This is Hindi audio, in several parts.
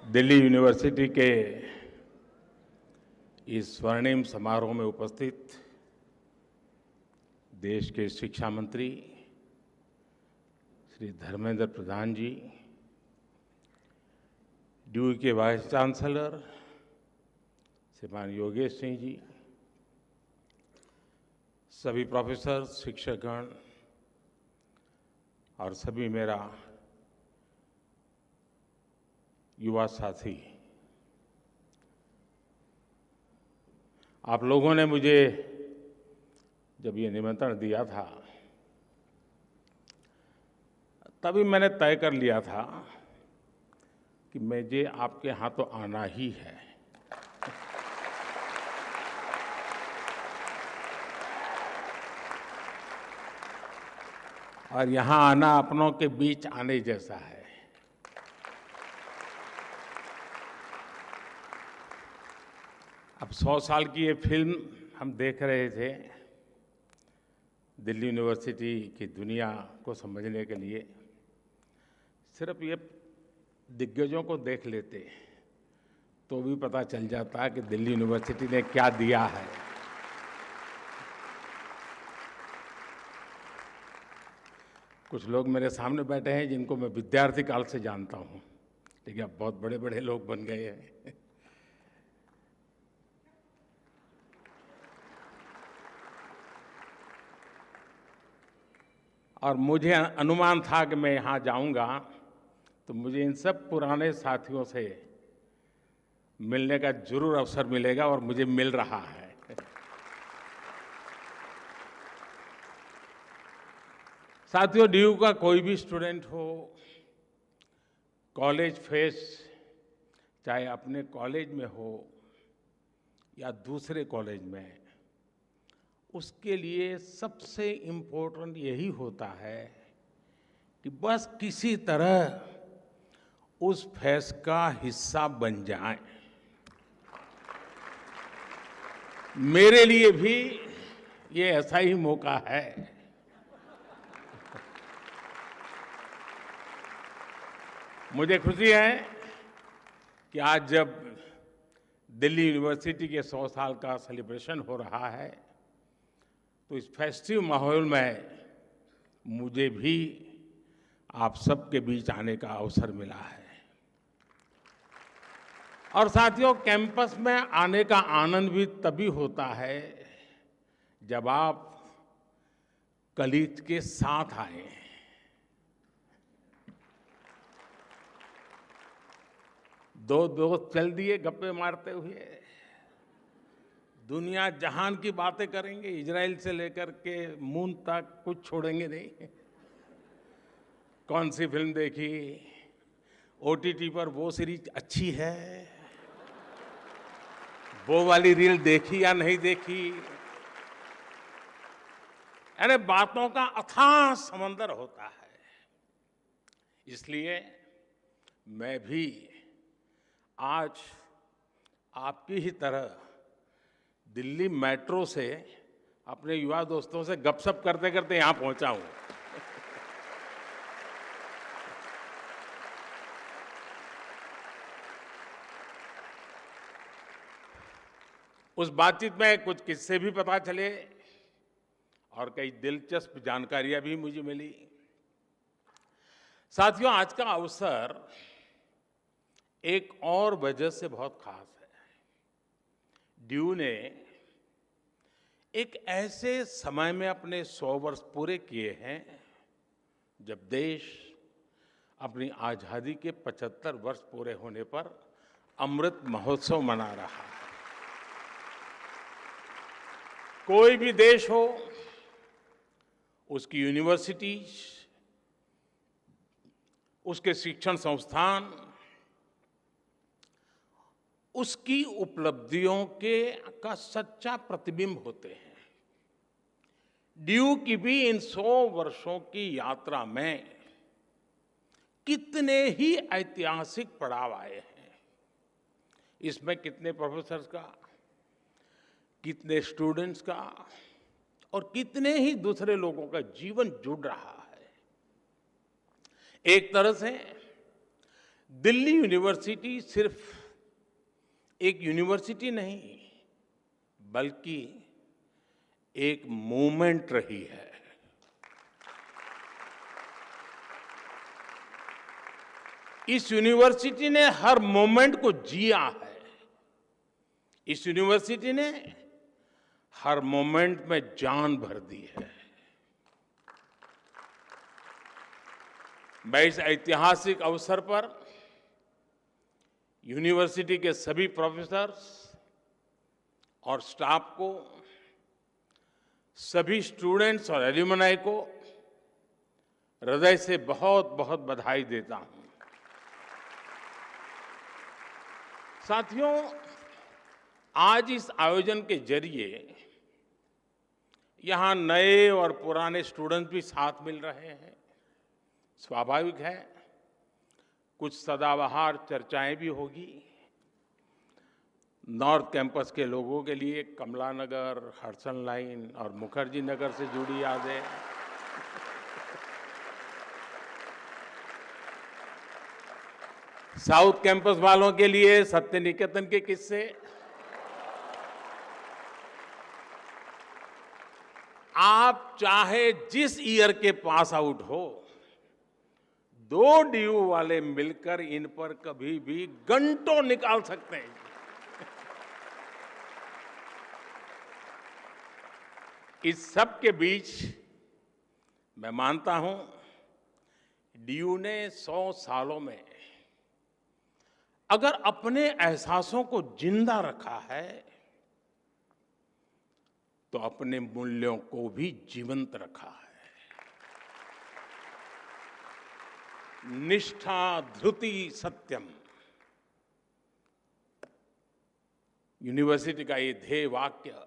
दिल्ली यूनिवर्सिटी के इस स्वर्णिम समारोह में उपस्थित देश के शिक्षा मंत्री श्री धर्मेंद्र प्रधान जी, ड्यू के वाइस चांसलर श्रीमान योगेश सिंह जी, सभी प्रोफेसर, शिक्षकगण और सभी मेरा युवा साथी, आप लोगों ने मुझे जब ये निमंत्रण दिया था तभी मैंने तय कर लिया था कि मुझे आपके यहाँ तो आना ही है। और यहाँ आना अपनों के बीच आने जैसा है। अब 100 साल की ये फिल्म हम देख रहे थे दिल्ली यूनिवर्सिटी की दुनिया को समझने के लिए। सिर्फ ये दिग्गजों को देख लेते तो भी पता चल जाता कि दिल्ली यूनिवर्सिटी ने क्या दिया है। कुछ लोग मेरे सामने बैठे हैं जिनको मैं विद्यार्थी काल से जानता हूँ, लेकिन अब बहुत बड़े बड़े लोग बन गए हैं। और मुझे अनुमान था कि मैं यहाँ जाऊँगा तो मुझे इन सब पुराने साथियों से मिलने का जरूर अवसर मिलेगा, और मुझे मिल रहा है। साथियों, ड्यू का कोई भी स्टूडेंट हो, कॉलेज फेस्ट चाहे अपने कॉलेज में हो या दूसरे कॉलेज में, उसके लिए सबसे इम्पोर्टेंट यही होता है कि बस किसी तरह उस फेस्ट का हिस्सा बन जाएं। मेरे लिए भी ये ऐसा ही मौका है। मुझे खुशी है कि आज जब दिल्ली यूनिवर्सिटी के 100 साल का सेलिब्रेशन हो रहा है तो इस फेस्टिव माहौल में मुझे भी आप सबके बीच आने का अवसर मिला है। और साथियों, कैंपस में आने का आनंद भी तभी होता है जब आप कलीग के साथ आए। दो दोस्त चल दिए गप्पे मारते हुए, दुनिया जहान की बातें करेंगे, इजराइल से लेकर के मून तक कुछ छोड़ेंगे नहीं। कौन सी फिल्म देखी, ओटीटी पर वो सीरीज अच्छी है, वो वाली रील देखी या नहीं देखी, यानी बातों का अथाह समंदर होता है। इसलिए मैं भी आज आपकी ही तरह दिल्ली मेट्रो से अपने युवा दोस्तों से गपशप करते करते यहां पहुंचा हूं। उस बातचीत में कुछ किस्से भी पता चले और कई दिलचस्प जानकारियां भी मुझे मिली। साथियों, आज का अवसर एक और वजह से बहुत खास है। ड्यू ने एक ऐसे समय में अपने 100 वर्ष पूरे किए हैं जब देश अपनी आजादी के 75 वर्ष पूरे होने पर अमृत महोत्सव मना रहा है। कोई भी देश हो, उसकी यूनिवर्सिटीज, उसके शिक्षण संस्थान, उसकी उपलब्धियों का सच्चा प्रतिबिंब होते हैं। ड्यू की भी इन 100 वर्षों की यात्रा में कितने ही ऐतिहासिक पड़ाव आए हैं। इसमें कितने प्रोफेसर्स का, कितने स्टूडेंट्स का और कितने ही दूसरे लोगों का जीवन जुड़ रहा है। एक तरह से दिल्ली यूनिवर्सिटी सिर्फ एक यूनिवर्सिटी नहीं, बल्कि एक मूवमेंट रही है। इस यूनिवर्सिटी ने हर मोमेंट को जिया है। इस यूनिवर्सिटी ने हर मोमेंट में जान भर दी है। मैं इस ऐतिहासिक अवसर पर यूनिवर्सिटी के सभी प्रोफेसर्स और स्टाफ को, सभी स्टूडेंट्स और एल्यूमनाई को हृदय से बहुत बहुत बधाई देता हूं। साथियों, आज इस आयोजन के जरिए यहां नए और पुराने स्टूडेंट्स भी साथ मिल रहे हैं। स्वाभाविक है, कुछ सदाबहार चर्चाएं भी होगी। नॉर्थ कैंपस के लोगों के लिए कमला नगर, हडसन लाइन और मुखर्जी नगर से जुड़ी यादें, साउथ कैंपस वालों के लिए सत्य निकेतन के किस्से, आप चाहे जिस ईयर के पास आउट हो, 2 डीयू वाले मिलकर इन पर कभी भी घंटों निकाल सकते हैं। इस सब के बीच मैं मानता हूं, डीयू ने 100 सालों में अगर अपने एहसासों को जिंदा रखा है, तो अपने मूल्यों को भी जीवंत रखा है। निष्ठा धृति सत्यम, यूनिवर्सिटी का ये ध्येय वाक्य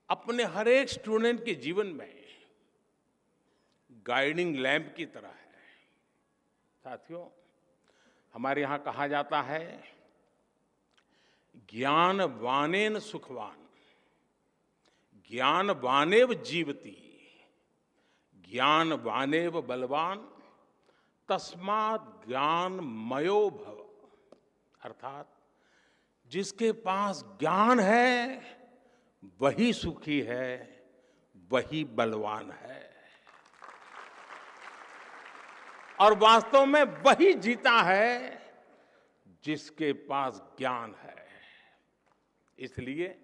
अपने हर एक स्टूडेंट के जीवन में गाइडिंग लैंप की तरह है। साथियों, हमारे यहां कहा जाता है, ज्ञान वानेन सुखवान, ज्ञान वानेव जीवति, ज्ञान वानेव बलवान, तस्मात् ज्ञान मयो भव। अर्थात जिसके पास ज्ञान है वही सुखी है, वही बलवान है, और वास्तव में वही जीता है जिसके पास ज्ञान है। इसलिए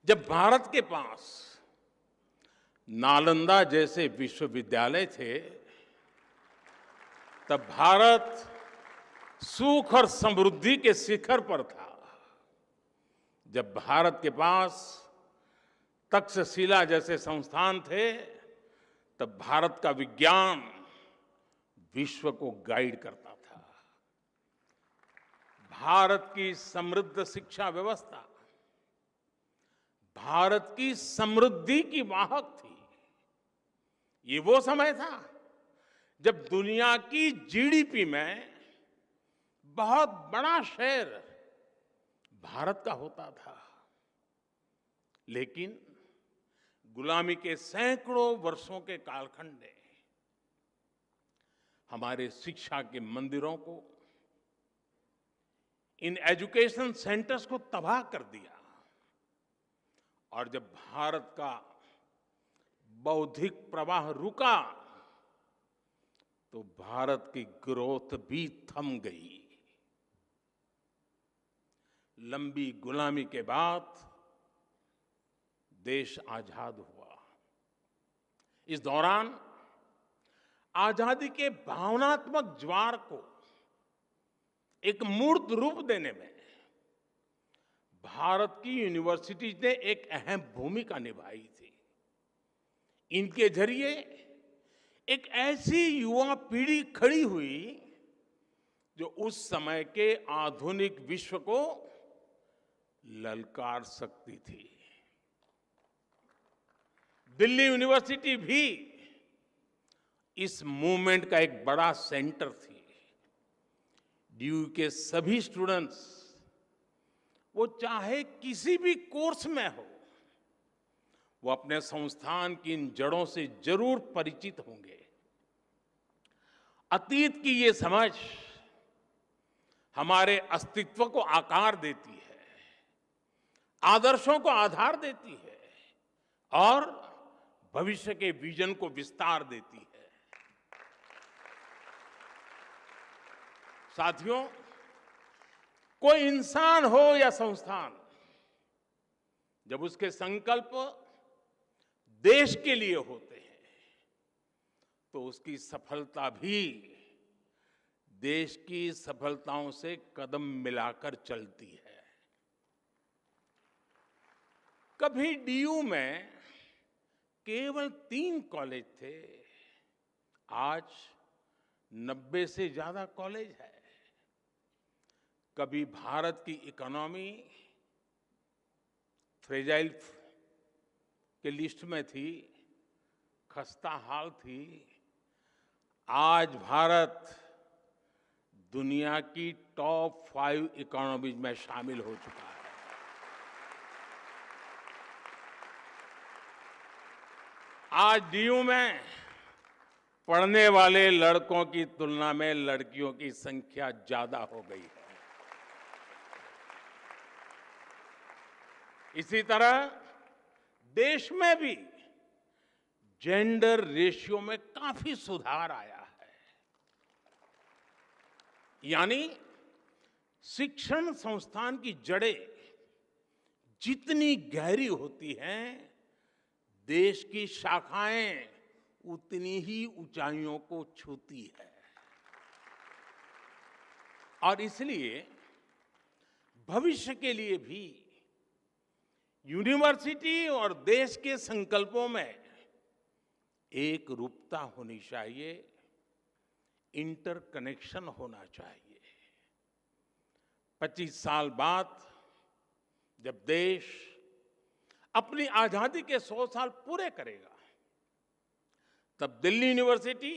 जब भारत के पास नालंदा जैसे विश्वविद्यालय थे, तब भारत सुख और समृद्धि के शिखर पर था। जब भारत के पास तक्षशिला जैसे संस्थान थे, तब भारत का विज्ञान विश्व को गाइड करता था। भारत की समृद्ध शिक्षा व्यवस्था भारत की समृद्धि की वाहक थी। ये वो समय था जब दुनिया की जीडीपी में बहुत बड़ा शेयर भारत का होता था। लेकिन गुलामी के सैकड़ों वर्षों के कालखंड ने हमारे शिक्षा के मंदिरों को, इन एजुकेशन सेंटर्स को तबाह कर दिया। और जब भारत का बौद्धिक प्रवाह रुका, तो भारत की ग्रोथ भी थम गई। लंबी गुलामी के बाद देश आजाद हुआ। इस दौरान आजादी के भावनात्मक ज्वार को एक मूर्त रूप देने में भारत की यूनिवर्सिटीज ने एक अहम भूमिका निभाई थी। इनके जरिए एक ऐसी युवा पीढ़ी खड़ी हुई जो उस समय के आधुनिक विश्व को ललकार सकती थी। दिल्ली यूनिवर्सिटी भी इस मूवमेंट का एक बड़ा सेंटर थी। डीयू के सभी स्टूडेंट्स, वो चाहे किसी भी कोर्स में हो, वो अपने संस्थान की इन जड़ों से जरूर परिचित होंगे। अतीत की ये समझ हमारे अस्तित्व को आकार देती है, आदर्शों को आधार देती है और भविष्य के विजन को विस्तार देती है। साथियों, कोई इंसान हो या संस्थान, जब उसके संकल्प देश के लिए होते हैं तो उसकी सफलता भी देश की सफलताओं से कदम मिलाकर चलती है। कभी डीयू में केवल 3 कॉलेज थे, आज 90 से ज्यादा कॉलेज है। कभी भारत की इकोनॉमी फ्रेजाइल के लिस्ट में थी, खस्ता हाल थी। आज भारत दुनिया की टॉप 5 इकोनॉमीज में शामिल हो चुका है। आज डीयू में पढ़ने वाले लड़कों की तुलना में लड़कियों की संख्या ज्यादा हो गई है। इसी तरह देश में भी जेंडर रेशियो में काफी सुधार आया है। यानी शिक्षण संस्थान की जड़ें जितनी गहरी होती हैं, देश की शाखाएं उतनी ही ऊंचाइयों को छूती है। और इसलिए भविष्य के लिए भी यूनिवर्सिटी और देश के संकल्पों में एक रूपता होनी चाहिए, इंटरकनेक्शन होना चाहिए। 25 साल बाद जब देश अपनी आजादी के 100 साल पूरे करेगा, तब दिल्ली यूनिवर्सिटी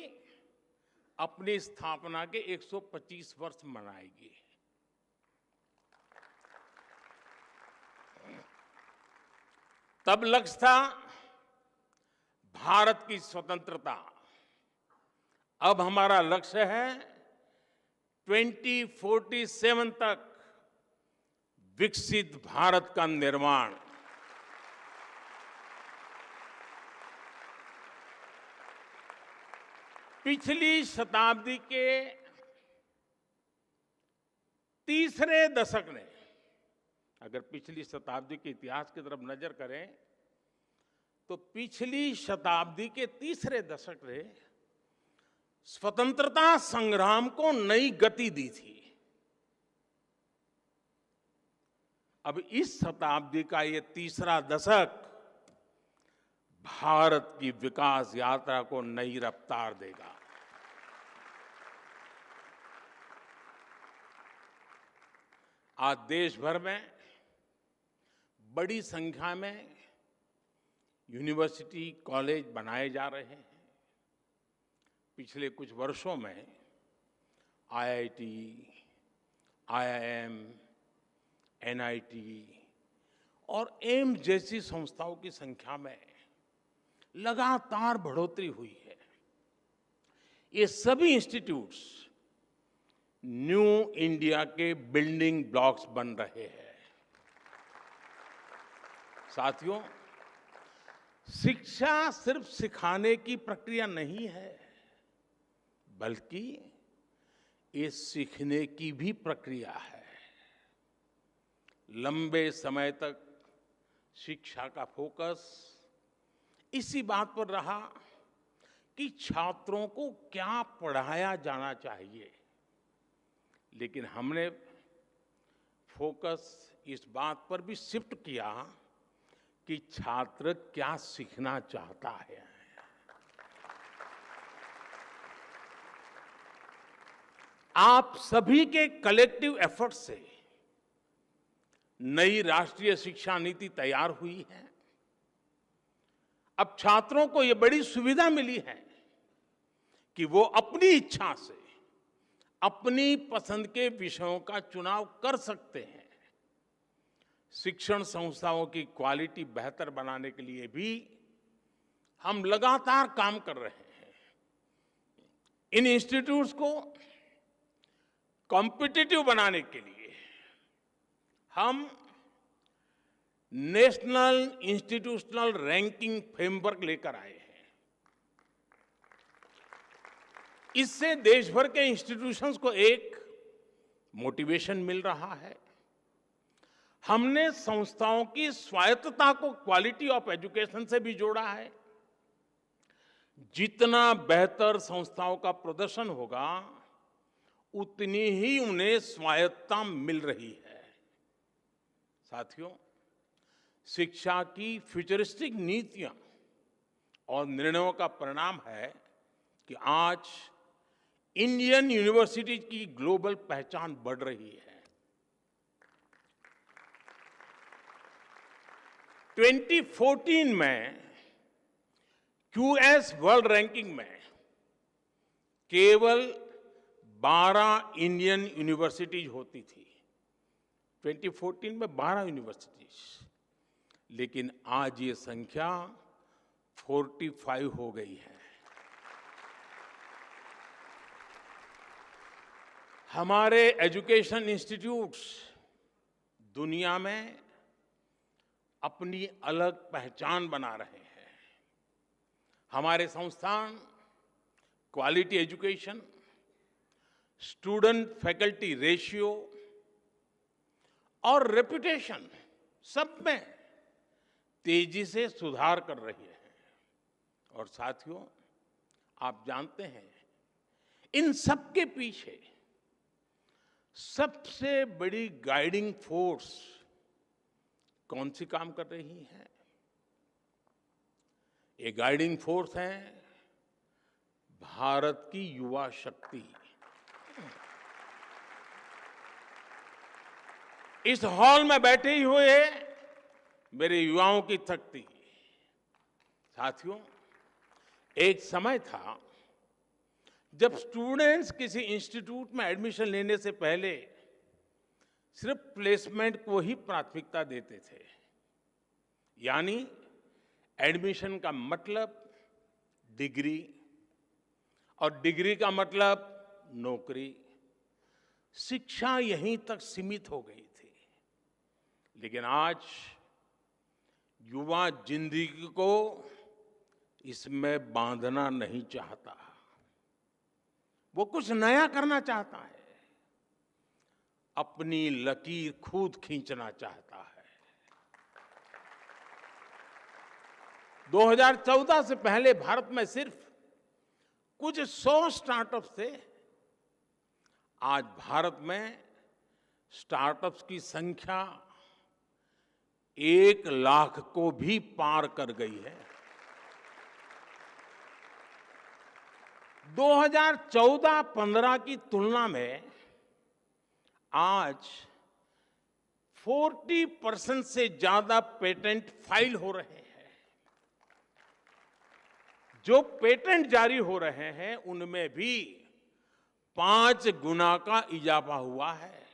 अपनी स्थापना के 125 वर्ष मनाएगी। तब लक्ष्य था भारत की स्वतंत्रता। अब हमारा लक्ष्य है 2047 तक विकसित भारत का निर्माण। पिछली शताब्दी के तीसरे दशक ने, अगर पिछली शताब्दी के इतिहास की तरफ नजर करें तो पिछली शताब्दी के तीसरे दशक ने स्वतंत्रता संग्राम को नई गति दी थी। अब इस शताब्दी का ये तीसरा दशक भारत की विकास यात्रा को नई रफ्तार देगा। आज देश भर में बड़ी संख्या में यूनिवर्सिटी, कॉलेज बनाए जा रहे हैं। पिछले कुछ वर्षों में आईआईटी, आईआईएम, एनआईटी और एम्स जैसी संस्थाओं की संख्या में लगातार बढ़ोतरी हुई है। ये सभी इंस्टीट्यूट्स न्यू इंडिया के बिल्डिंग ब्लॉक्स बन रहे हैं। साथियों, शिक्षा सिर्फ सिखाने की प्रक्रिया नहीं है, बल्कि ये सीखने की भी प्रक्रिया है। लंबे समय तक शिक्षा का फोकस इसी बात पर रहा कि छात्रों को क्या पढ़ाया जाना चाहिए, लेकिन हमने फोकस इस बात पर भी शिफ्ट किया कि छात्र क्या सीखना चाहता है। आप सभी के कलेक्टिव एफर्ट से नई राष्ट्रीय शिक्षा नीति तैयार हुई है। अब छात्रों को यह बड़ी सुविधा मिली है कि वो अपनी इच्छा से अपनी पसंद के विषयों का चुनाव कर सकते हैं। शिक्षण संस्थाओं की क्वालिटी बेहतर बनाने के लिए भी हम लगातार काम कर रहे हैं। इन इंस्टीट्यूट्स को कॉम्पिटिटिव बनाने के लिए हम नेशनल इंस्टीट्यूशनल रैंकिंग फ्रेमवर्क लेकर आए हैं। इससे देश भर के इंस्टीट्यूशंस को एक मोटिवेशन मिल रहा है। हमने संस्थाओं की स्वायत्तता को क्वालिटी ऑफ एजुकेशन से भी जोड़ा है। जितना बेहतर संस्थाओं का प्रदर्शन होगा, उतनी ही उन्हें स्वायत्तता मिल रही है। साथियों, शिक्षा की फ्यूचरिस्टिक नीतियां और निर्णयों का परिणाम है कि आज इंडियन यूनिवर्सिटी की ग्लोबल पहचान बढ़ रही है। 2014 में क्यूएस वर्ल्ड रैंकिंग में केवल 12 इंडियन यूनिवर्सिटीज होती थी। 2014 में 12 यूनिवर्सिटीज, लेकिन आज ये संख्या 45 हो गई है। हमारे एजुकेशन इंस्टीट्यूट्स दुनिया में अपनी अलग पहचान बना रहे हैं। हमारे संस्थान quality education, student faculty ratio और रेपुटेशन सब में तेजी से सुधार कर रही है। और साथियों, आप जानते हैं, इन सब के पीछे सबसे बड़ी गाइडिंग फोर्स कौन सी काम कर रही है? ये गाइडिंग फोर्स है भारत की युवा शक्ति। इस हॉल में बैठे ही हुए मेरे युवाओं की शक्ति। साथियों, एक समय था जब स्टूडेंट्स किसी इंस्टीट्यूट में एडमिशन लेने से पहले सिर्फ प्लेसमेंट को ही प्राथमिकता देते थे। यानी एडमिशन का मतलब डिग्री और डिग्री का मतलब नौकरी। शिक्षा यहीं तक सीमित हो गई थी। लेकिन आज युवा जिंदगी को इसमें बांधना नहीं चाहता। वो कुछ नया करना चाहता है, अपनी लकीर खुद खींचना चाहता है। 2014 से पहले भारत में सिर्फ कुछ 100 स्टार्टअप्स थे। आज भारत में स्टार्टअप्स की संख्या 1 लाख को भी पार कर गई है। 2014-15 की तुलना में आज 40% से ज्यादा पेटेंट फाइल हो रहे हैं। जो पेटेंट जारी हो रहे हैं उनमें भी 5 गुना का इजाफा हुआ है।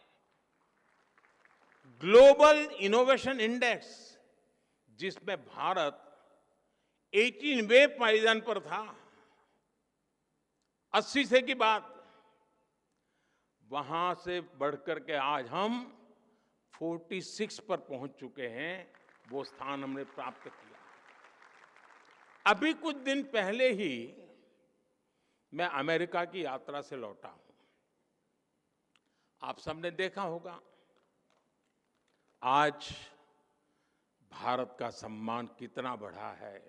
ग्लोबल इनोवेशन इंडेक्स, जिसमें भारत 18वें पायदान पर था 80 से की बात, वहां से बढ़कर के आज हम 46 पर पहुंच चुके हैं। वो स्थान हमने प्राप्त किया। अभी कुछ दिन पहले ही मैं अमेरिका की यात्रा से लौटा हूं। आप सबने देखा होगा, आज भारत का सम्मान कितना बढ़ा है,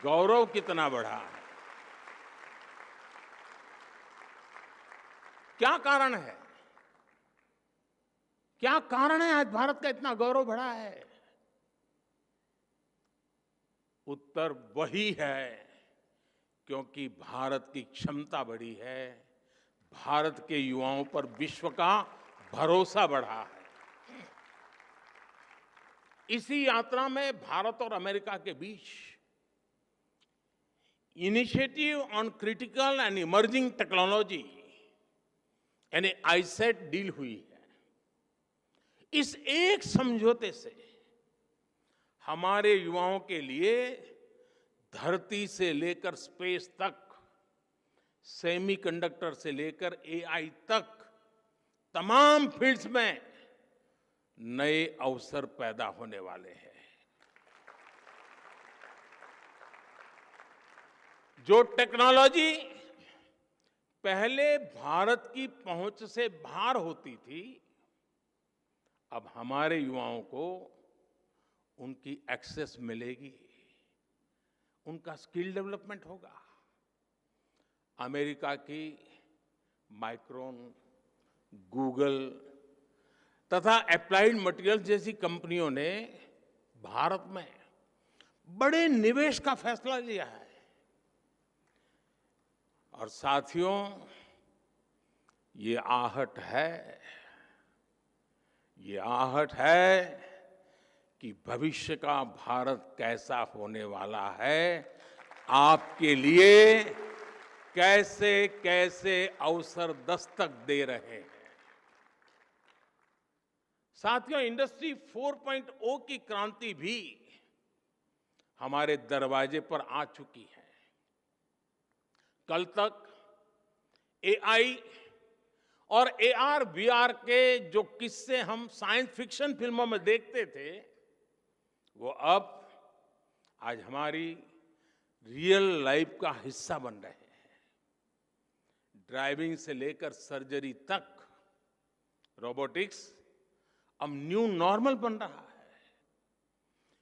गौरव कितना बढ़ा है। क्या कारण है? क्या कारण है आज भारत का इतना गौरव बढ़ा है? उत्तर वही है, क्योंकि भारत की क्षमता बढ़ी है, भारत के युवाओं पर विश्व का भरोसा बढ़ा है। इसी यात्रा में भारत और अमेरिका के बीच initiative on critical and emerging technology यानी आईसेट डील हुई है। इस एक समझौते से हमारे युवाओं के लिए धरती से लेकर स्पेस तक सेमीकंडक्टर से लेकर एआई तक तमाम फील्ड्स में नए अवसर पैदा होने वाले हैं। जो टेक्नोलॉजी पहले भारत की पहुंच से बाहर होती थी, अब हमारे युवाओं को उनकी एक्सेस मिलेगी, उनका स्किल डेवलपमेंट होगा। अमेरिका की माइक्रोन, गूगल तथा एप्लाइड मटेरियल्स जैसी कंपनियों ने भारत में बड़े निवेश का फैसला लिया है। और साथियों, ये आहट है कि भविष्य का भारत कैसा होने वाला है, आपके लिए कैसे कैसे अवसर दस्तक दे रहे हैं। साथियों, इंडस्ट्री 4.0 की क्रांति भी हमारे दरवाजे पर आ चुकी है। कल तक एआई और एआर वीआर के जो किस्से हम साइंस फिक्शन फिल्मों में देखते थे, वो अब आज हमारी रियल लाइफ का हिस्सा बन रहे हैं। ड्राइविंग से लेकर सर्जरी तक रोबोटिक्स अब न्यू नॉर्मल बन रहा है।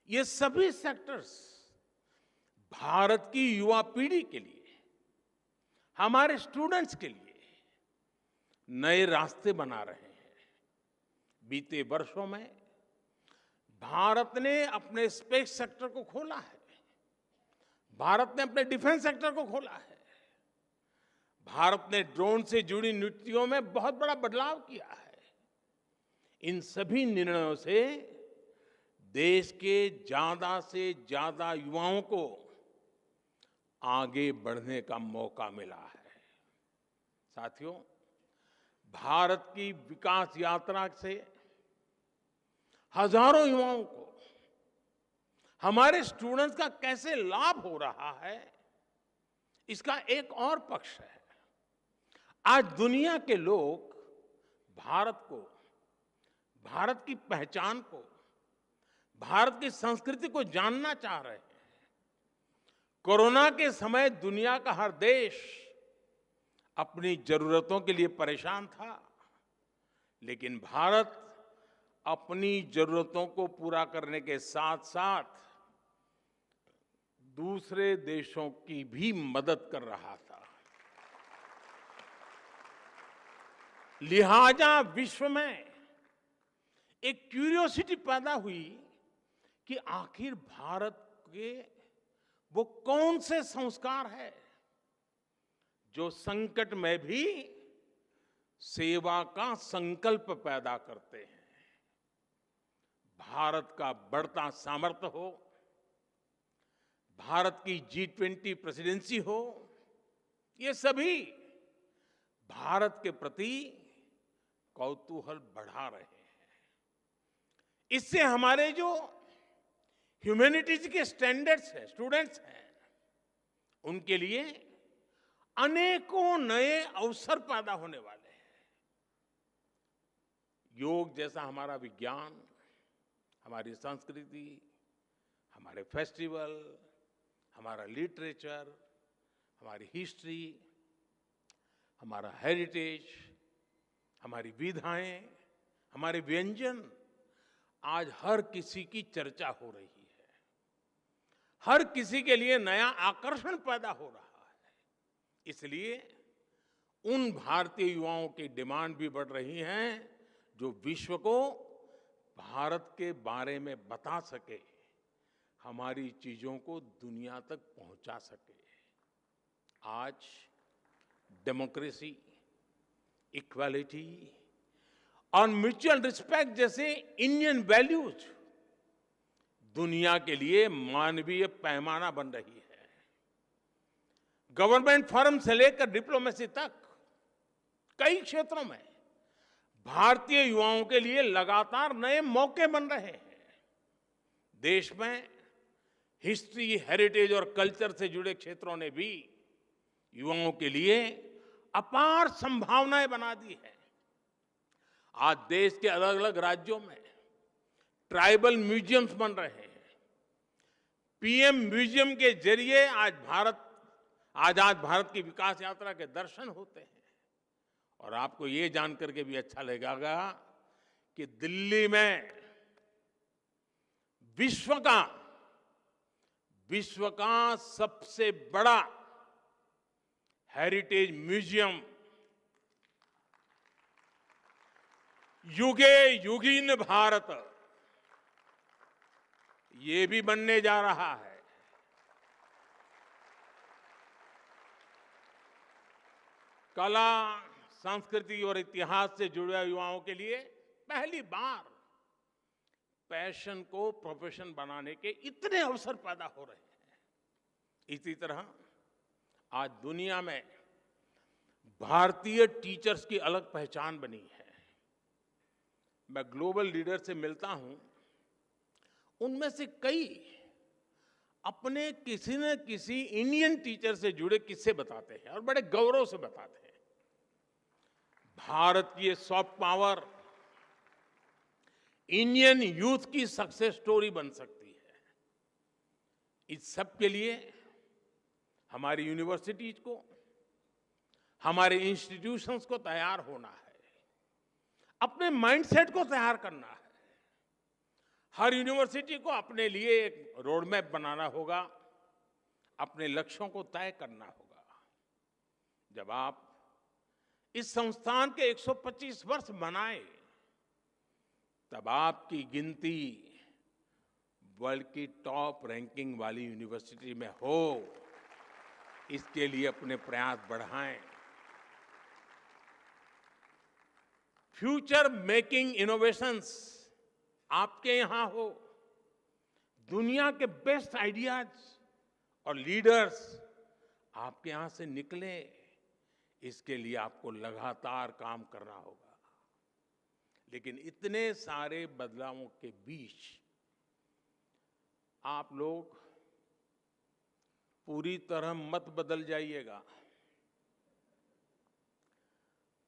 ये सभी सेक्टर्स भारत की युवा पीढ़ी के लिए, हमारे स्टूडेंट्स के लिए नए रास्ते बना रहे हैं। बीते वर्षों में भारत ने अपने स्पेस सेक्टर को खोला है, भारत ने अपने डिफेंस सेक्टर को खोला है, भारत ने ड्रोन से जुड़ी नीतियों में बहुत बड़ा बदलाव किया है। इन सभी निर्णयों से देश के ज्यादा से ज्यादा युवाओं को आगे बढ़ने का मौका मिला है। साथियों, भारत की विकास यात्रा से हजारों युवाओं को, हमारे स्टूडेंट्स का कैसे लाभ हो रहा है, इसका एक और पक्ष है। आज दुनिया के लोग भारत को, भारत की पहचान को, भारत की संस्कृति को जानना चाह रहे हैं। कोरोना के समय दुनिया का हर देश अपनी जरूरतों के लिए परेशान था, लेकिन भारत अपनी जरूरतों को पूरा करने के साथ साथ दूसरे देशों की भी मदद कर रहा था। लिहाजा विश्व में एक क्यूरियोसिटी पैदा हुई कि आखिर भारत के वो कौन से संस्कार है जो संकट में भी सेवा का संकल्प पैदा करते हैं। भारत का बढ़ता सामर्थ्य हो, भारत की G20 प्रेसिडेंसी हो, ये सभी भारत के प्रति कौतूहल बढ़ा रहे हैं। इससे हमारे जो ह्यूमैनिटीज के स्टैंडर्ड्स हैं, स्टूडेंट्स हैं, उनके लिए अनेकों नए अवसर पैदा होने वाले हैं। योग जैसा हमारा विज्ञान, हमारी संस्कृति, हमारे फेस्टिवल, हमारा लिटरेचर, हमारी हिस्ट्री, हमारा हेरिटेज, हमारी विधाएं, हमारे व्यंजन आज हर किसी की चर्चा हो रही है। हर किसी के लिए नया आकर्षण पैदा हो रहा है। इसलिए उन भारतीय युवाओं की डिमांड भी बढ़ रही है जो विश्व को भारत के बारे में बता सके, हमारी चीजों को दुनिया तक पहुंचा सके। आज डेमोक्रेसी, इक्वालिटी और म्यूचुअल रिस्पेक्ट जैसे इंडियन वैल्यूज दुनिया के लिए मानवीय पैमाना बन रही है। गवर्नमेंट फोरम से लेकर डिप्लोमेसी तक कई क्षेत्रों में भारतीय युवाओं के लिए लगातार नए मौके बन रहे हैं। देश में हिस्ट्री, हेरिटेज और कल्चर से जुड़े क्षेत्रों ने भी युवाओं के लिए अपार संभावनाएं बना दी है। आज देश के अलग अलग राज्यों में ट्राइबल म्यूजियम्स बन रहे हैं। पीएम म्यूजियम के जरिए आजाद भारत की विकास यात्रा के दर्शन होते हैं। और आपको ये जानकर के भी अच्छा लगेगा कि दिल्ली में विश्व का सबसे बड़ा हेरिटेज म्यूजियम युगे युगीन भारत ये भी बनने जा रहा है। कला, संस्कृति और इतिहास से जुड़े युवाओं के लिए पहली बार पैशन को प्रोफेशन बनाने के इतने अवसर पैदा हो रहे हैं। इसी तरह आज दुनिया में भारतीय टीचर्स की अलग पहचान बनी है। मैं ग्लोबल लीडर से मिलता हूं, उनमें से कई अपने किसी न किसी इंडियन टीचर से जुड़े किस्से बताते हैं और बड़े गौरव से बताते हैं। भारत की ये सॉफ्ट पावर इंडियन यूथ की सक्सेस स्टोरी बन सकती है। इस सब के लिए हमारी यूनिवर्सिटीज को, हमारे इंस्टीट्यूशंस को तैयार होना है, अपने माइंडसेट को तैयार करना है। हर यूनिवर्सिटी को अपने लिए एक रोड मैप बनाना होगा, अपने लक्ष्यों को तय करना होगा। जब आप इस संस्थान के 125 वर्ष मनाए, तब आपकी गिनती वर्ल्ड की टॉप रैंकिंग वाली यूनिवर्सिटी में हो, इसके लिए अपने प्रयास बढ़ाएं। फ्यूचर मेकिंग इनोवेशंस आपके यहां हो, दुनिया के बेस्ट आइडियाज और लीडर्स आपके यहां से निकले, इसके लिए आपको लगातार काम करना होगा। लेकिन इतने सारे बदलावों के बीच आप लोग पूरी तरह मत बदल जाइएगा।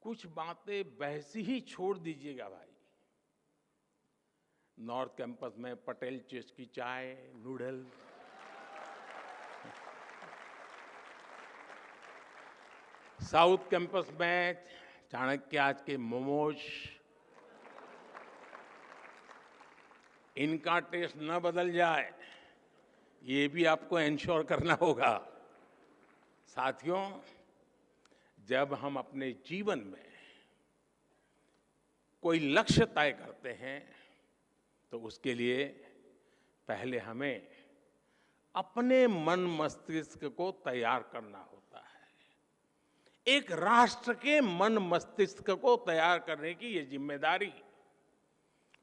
कुछ बातें वैसी ही छोड़ दीजिएगा भाई। नॉर्थ कैंपस में पटेल चेस की चाय, नूडल, साउथ कैंपस में चाणक्य आज के मोमोज, इनका टेस्ट न बदल जाए, ये भी आपको इंश्योर करना होगा। साथियों, जब हम अपने जीवन में कोई लक्ष्य तय करते हैं तो उसके लिए पहले हमें अपने मन मस्तिष्क को तैयार करना होता है। एक राष्ट्र के मन मस्तिष्क को तैयार करने की ये जिम्मेदारी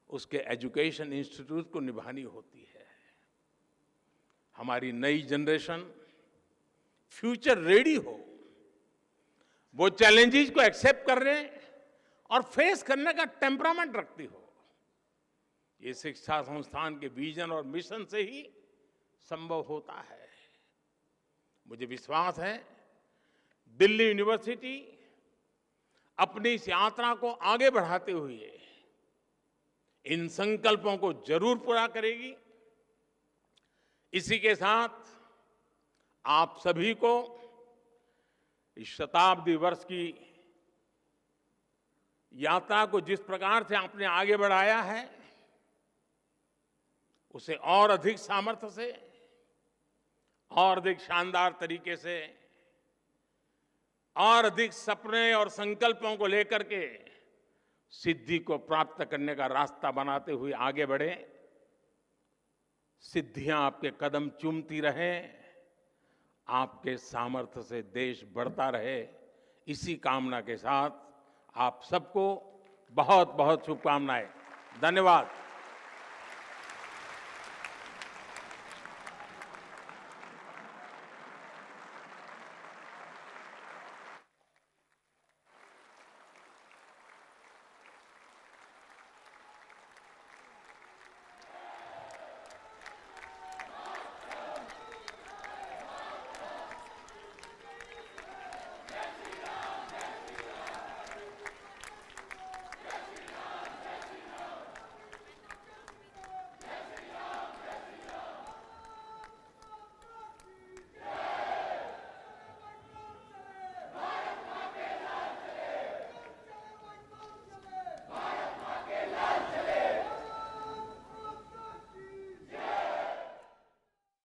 उसके एजुकेशन इंस्टीट्यूट को निभानी होती है। हमारी नई जनरेशन फ्यूचर रेडी हो, वो चैलेंजेस को एक्सेप्ट करने और फेस करने का टेम्परामेंट रखती हो। ये शिक्षा संस्थान के विजन और मिशन से ही संभव होता है। मुझे विश्वास है दिल्ली यूनिवर्सिटी अपनी इस यात्रा को आगे बढ़ाते हुए इन संकल्पों को जरूर पूरा करेगी। इसी के साथ आप सभी को इस शताब्दी वर्ष की यात्रा को जिस प्रकार से आपने आगे बढ़ाया है, उसे और अधिक सामर्थ्य से और अधिक शानदार तरीके से और अधिक सपने और संकल्पों को लेकर के सिद्धि को प्राप्त करने का रास्ता बनाते हुए आगे बढ़े। सिद्धियां आपके कदम चूमती रहें, आपके सामर्थ्य से देश बढ़ता रहे। इसी कामना के साथ आप सबको बहुत बहुत शुभकामनाएं। धन्यवाद।